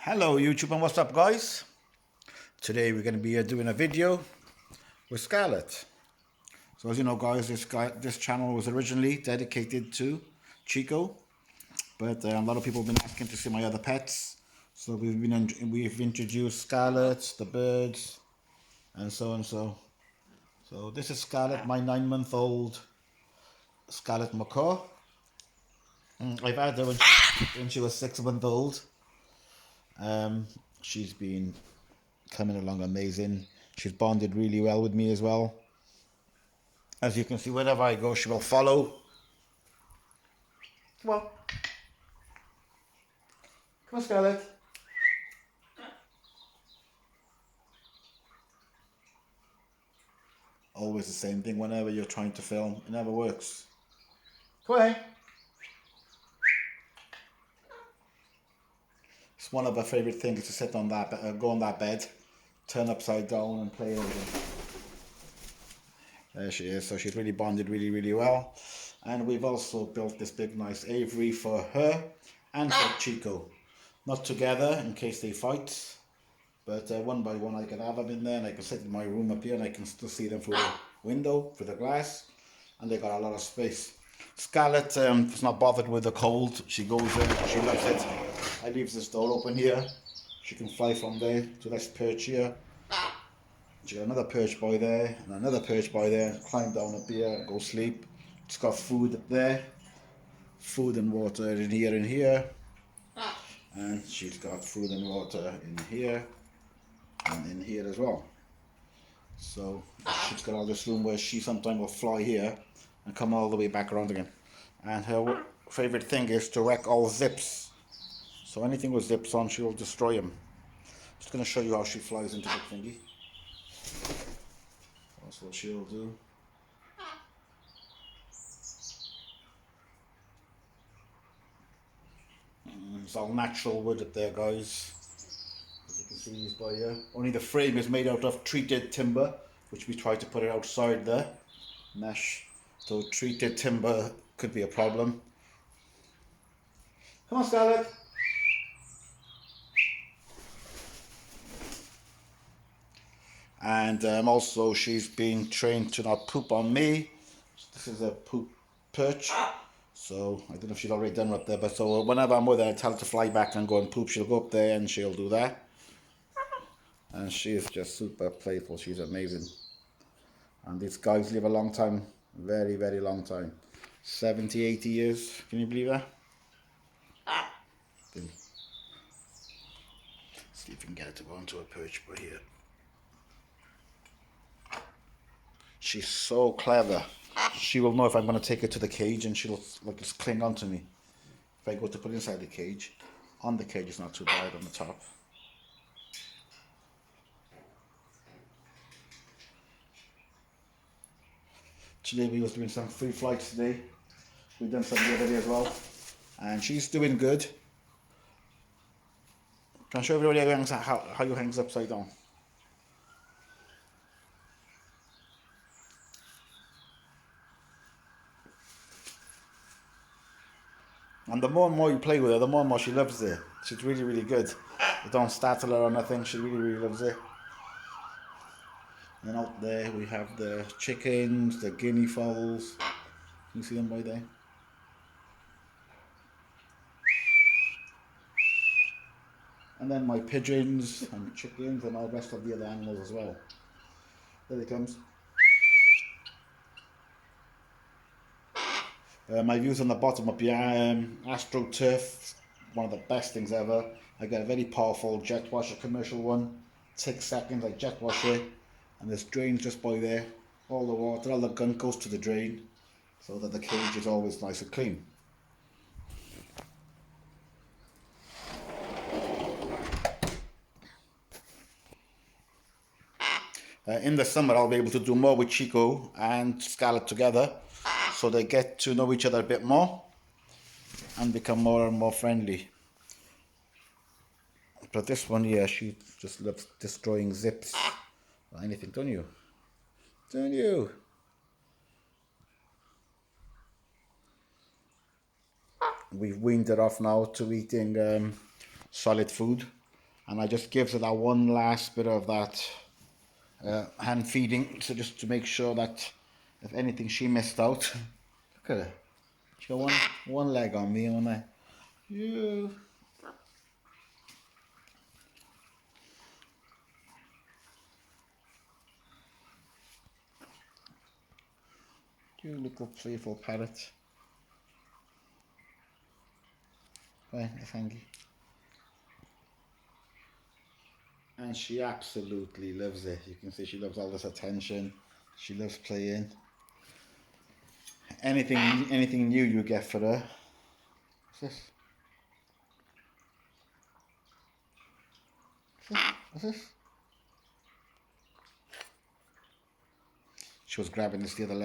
Hello YouTube and what's up guys? Today we're going to be doing a video with Scarlet. So as you know guys, this channel was originally dedicated to Chico, but a lot of people have been asking to see my other pets. So we've introduced Scarlet, the birds, and so and so. So this is Scarlet, my 9-month-old Scarlet Macaw. I've had her when she was 6 months old. She's been coming along amazing. She's bonded really well with me as well. As you can see, wherever I go, she will follow. Come on. Come on, Scarlet. Always the same thing whenever you're trying to film. It never works. Come on. It's one of her favourite things to sit on that, go on that bed, turn upside down and play over. There she is. So she's really bonded really well. And we've also built this big nice aviary for her and for Chico. Not together in case they fight, but one by one I can have them in there and I can sit in my room up here and I can still see them through the window, through the glass, and they got a lot of space. Scarlet is not bothered with the cold. She goes in, she loves it. I leave this door open here. She can fly from there to this perch here. She got another perch by there and another perch by there. Climb down up here and go sleep. It's got food up there, food and water in here, and she's got food and water in here and in here as well. So she's got all this room where she sometimes will fly here and come all the way back around again. And her favorite thing is to wreck all zips. So anything with zips on, she'll destroy them. Just going to show you how she flies into the thingy. That's what she'll do. It's all natural wood up there guys. As you can see, these by here. Only the frame is made out of treated timber, which we tried to put it outside there. Mesh. So treated timber could be a problem. Come on Scarlet. And also she's being trained to not poop on me. This is a poop perch. So I don't know if she's already done up there, but so whenever I'm with her, I tell her to fly back and go and poop. She'll go up there and she'll do that. And she is just super playful. She's amazing. And these guys live a long time, very long time. 70, 80 years. Can you believe that? See if we can get her to go onto a perch by here. She's so clever. She will know if I'm going to take her to the cage and she'll like just cling on to me. If I go to put inside the cage, on the cage is not too bad on the top. Today we was doing some free flights today. We've done some the other day as well. And she's doing good. Can I show everybody how you hangs upside down? And the more you play with her, the more and more she loves it. She's really good. You don't startle her or nothing. She really loves it. And out there we have the chickens, the guinea fowls. Can you see them by there? And then my pigeons and chickens and all the rest of the other animals as well. There it comes. My views on the bottom up here, AstroTurf, one of the best things ever. I got a very powerful jet washer, commercial one. 6 seconds, I jet wash it, and there's drains just by there. All the water, all the gunk goes to the drain, so that the cage is always nice and clean. In the summer I'll be able to do more with Chico and Scarlet together, so they get to know each other a bit more and become more and more friendly. But this one here, she just loves destroying zips or anything, don't you? Don't you? We've weaned her off now to eating solid food. and I just gives her that one last bit of that hand feeding, so just to make sure that if anything she missed out. Look at her. She got one leg on me, and I. You. You little playful parrot. Right, thank you. And she absolutely loves it. You can see she loves all this attention. She loves playing. Anything new you get for her. What's this? What's this? She was grabbing this the other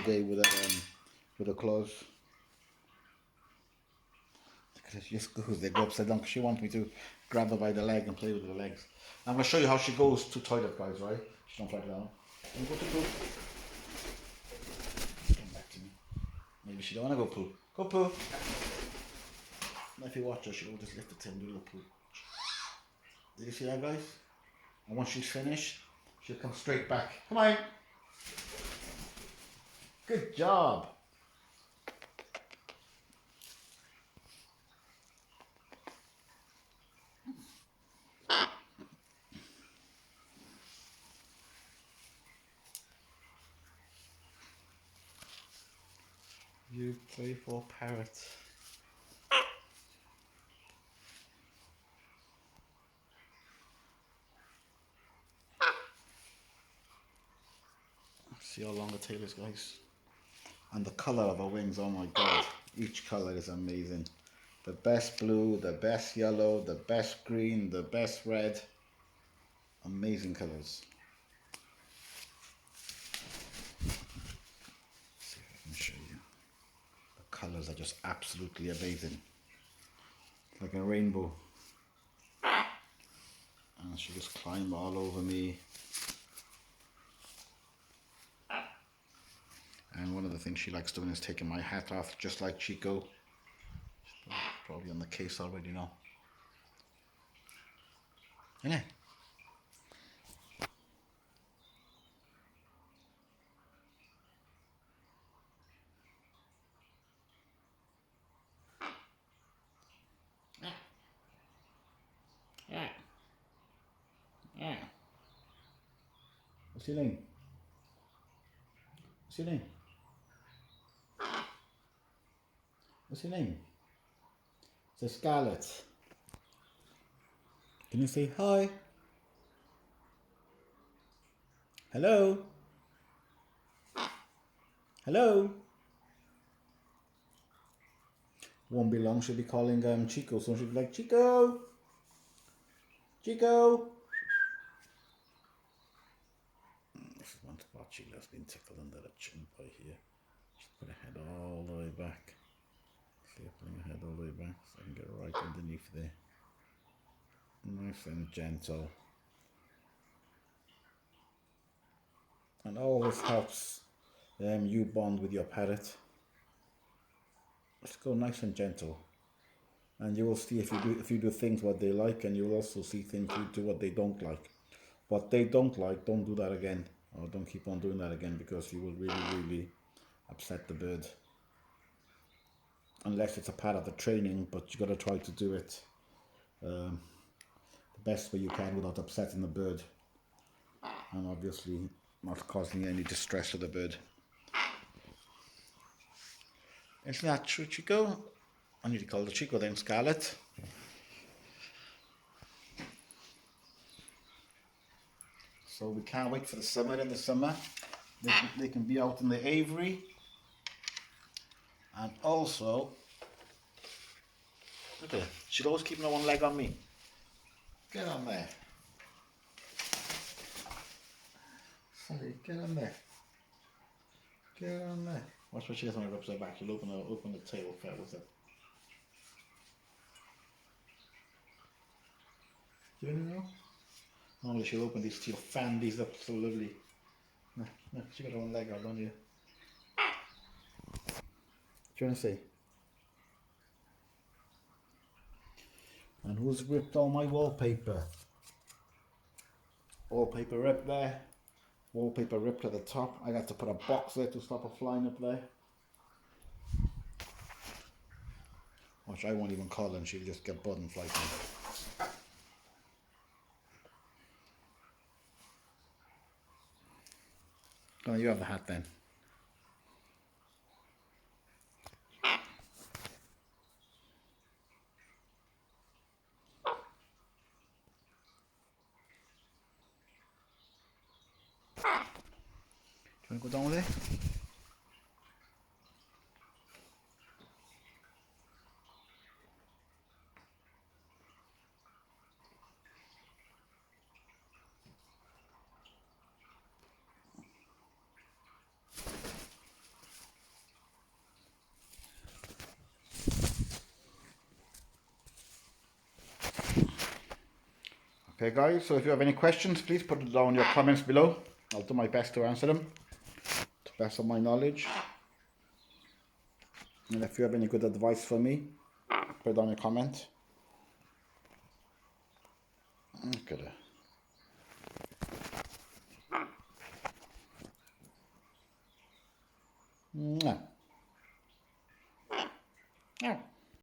day with her claws. She just goes, they go upside down because she wants me to grab her by the leg and play with her legs. I'm going to show you how she goes to toilet, guys, right? She don't fight down. Go to poo. Come back to me. Maybe she don't want to go poo. Go poo. Now if you watch her, she'll just lift the tail and do a little poo. Did you see that, guys? And once she's finished, she'll come straight back. Come on. Good job. You playful parrot. See how long the tail is, guys. And the colour of her wings, oh my god. Each colour is amazing. The best blue, the best yellow, the best green, the best red. Amazing colours. See if I can show you. The colours are just absolutely amazing. Like a rainbow. And she just climbed all over me. And one of the things she likes doing is taking my hat off, just like Chico. She's probably on the case already now. Isn't it? Yeah. Yeah. What's your name? What's your name? What's your name? It's Scarlet. Can you say hi? Hello? Hello? Won't be long, she'll be calling Chico, so she'll be like, Chico! Chico! This is one spot she loves being tickled under the chin by here. Just put her head all the way back. See her putting her head all the way back so I can get right underneath there. Nice and gentle. And all this helps you bond with your parrot. Let's go nice and gentle. And you will see if you do things what they like, and you will also see things you do what they don't like. What they don't like, don't do that again. Or don't keep on doing that again, because you will really upset the bird. Unless it's a part of the training, but you got to try to do it the best way you can without upsetting the bird. And obviously not causing any distress to the bird. Isn't that true, Chico? I need to call the Chico then, Scarlet. So we can't wait for the summer. In the summer, they can be out in the aviary. And also, look at her. She's always keeping her one leg on me. Get on there. Sorry, get on there. Get on there. Watch what she does when I go upside back. She'll open the tail feathers up. Do you know? Normally she'll open these, she'll fan these up so lovely. No, she got her one leg out, don't you? Do you want to see? And who's ripped all my wallpaper? Wallpaper rip there. Wallpaper ripped at the top. I got to put a box there to stop it flying up there. Which I won't even call her, and she'll just get bud and fly to me. Oh, you have the hat then. Do you want to go down with it? Okay guys, so if you have any questions, please put it down in your comments below. I'll do my best to answer them, to the best of my knowledge. And if you have any good advice for me, put it down in a comment. Look at it.